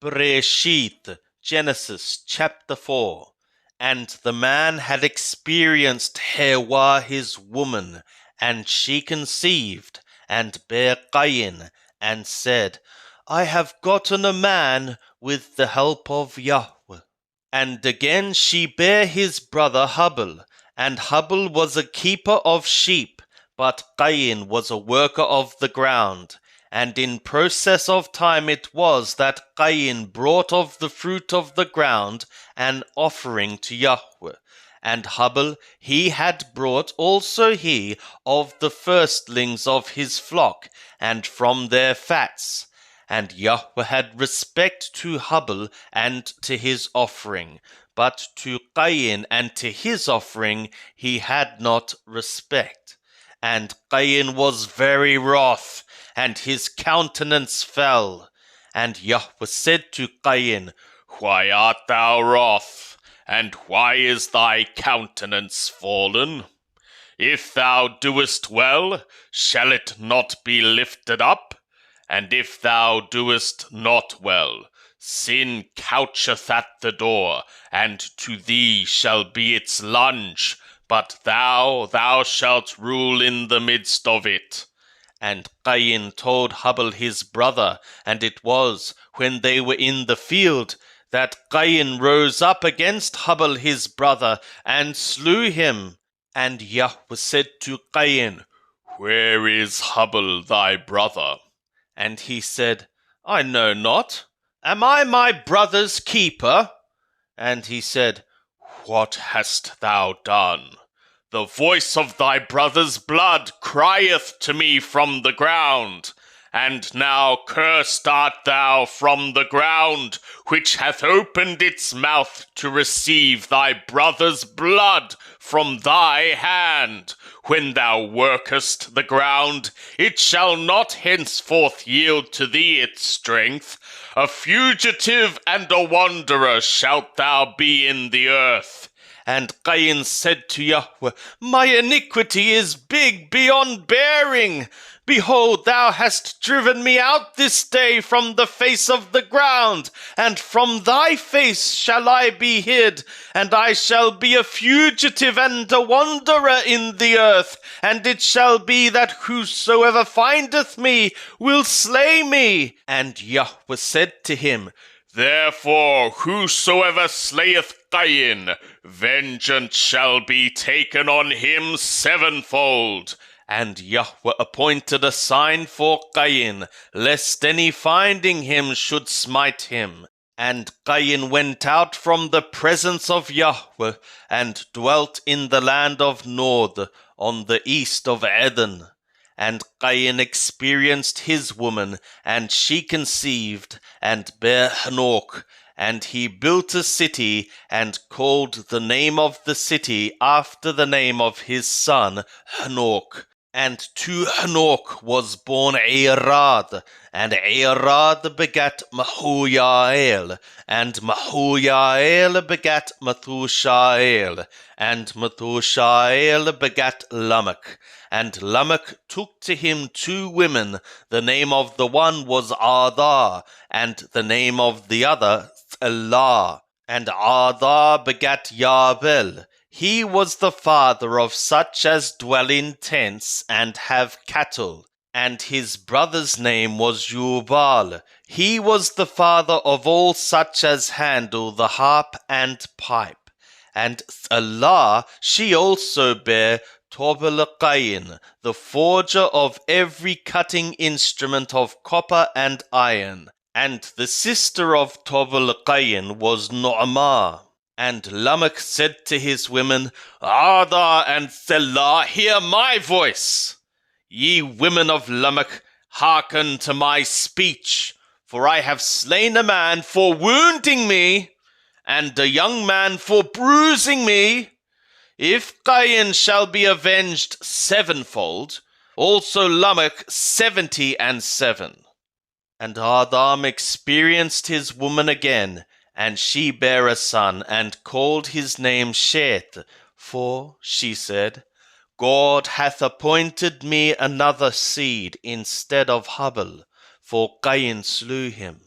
Bereshit, Genesis chapter 4. And the man had experienced Hawa his woman, and she conceived, and bare Cain, and said, I have gotten a man with the help of Yahweh. And again she bare his brother Hubble, and Hubble was a keeper of sheep, but Cain was a worker of the ground. And in process of time it was that Cain brought of the fruit of the ground an offering to Yahweh. And Hubble he had brought also he of the firstlings of his flock, and from their fats. And Yahweh had respect to Hubble and to his offering, but to Cain and to his offering he had not respect. And Cain was very wroth, and his countenance fell. And Yahweh said to Cain, Why art thou wroth, and why is thy countenance fallen? If thou doest well, shall it not be lifted up? And if thou doest not well, sin coucheth at the door, and to thee shall be its lunge, but thou shalt rule in the midst of it. And Cain told Hubble his brother, and it was, when they were in the field, that Cain rose up against Hubble his brother, and slew him. And Yahweh said to Cain, Where is Hubble thy brother? And he said, I know not. Am I my brother's keeper? And he said, What hast thou done? The voice of thy brother's blood crieth to me from the ground. And now cursed art thou from the ground, which hath opened its mouth to receive thy brother's blood from thy hand. When thou workest the ground, it shall not henceforth yield to thee its strength. A fugitive and a wanderer shalt thou be in the earth. And Cain said to Yahweh, My iniquity is big beyond bearing. Behold, thou hast driven me out this day from the face of the ground, and from thy face shall I be hid, and I shall be a fugitive and a wanderer in the earth, and it shall be that whosoever findeth me will slay me. And Yahweh said to him, Therefore whosoever slayeth Cain, vengeance shall be taken on him sevenfold. And Yahweh appointed a sign for Cain, lest any finding him should smite him. And Cain went out from the presence of Yahweh, and dwelt in the land of Nod, on the east of Eden. And Cain experienced his woman, and she conceived, and bare Hanoch. And he built a city, and called the name of the city after the name of his son Hanoch. And to Hanoch was born Arad, and Arad begat Mahujael, and Mahujael begat Methushael, and Methushael begat Lamech. And Lamech took to him 2 women. The name of the one was Adah, and the name of the other Elah. And Adah begat Yabel. He was the father of such as dwell in tents and have cattle. And his brother's name was Jubal. He was the father of all such as handle the harp and pipe. And Elah, she also bare Tobal-Cain, the forger of every cutting instrument of copper and iron. And the sister of Tobal-Cain was Noamah. And Lamech said to his women, Adah and Elah, hear my voice. Ye women of Lamech, hearken to my speech. For I have slain a man for wounding me, and a young man for bruising me. If Cain shall be avenged sevenfold, also Lamech 77. And Adam experienced his woman again, and she bare a son, and called his name Sheth. For, she said, God hath appointed me another seed instead of Hubble, for Cain slew him.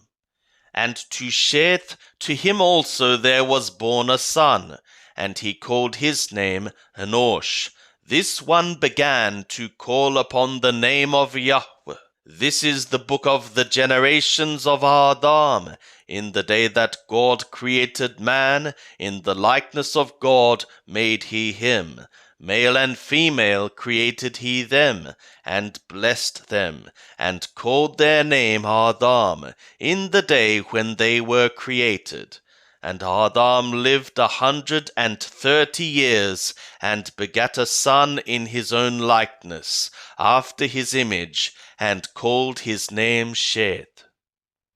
And to Sheth, to him also there was born a son, and he called his name Enosh. This one began to call upon the name of Yahweh. This is the book of the generations of Adam. In the day that God created man, in the likeness of God made he him. Male and female created he them, and blessed them, and called their name Adam, in the day when they were created. And Adam lived 130 years, and begat a son in his own likeness, after his image, and called his name Sheth.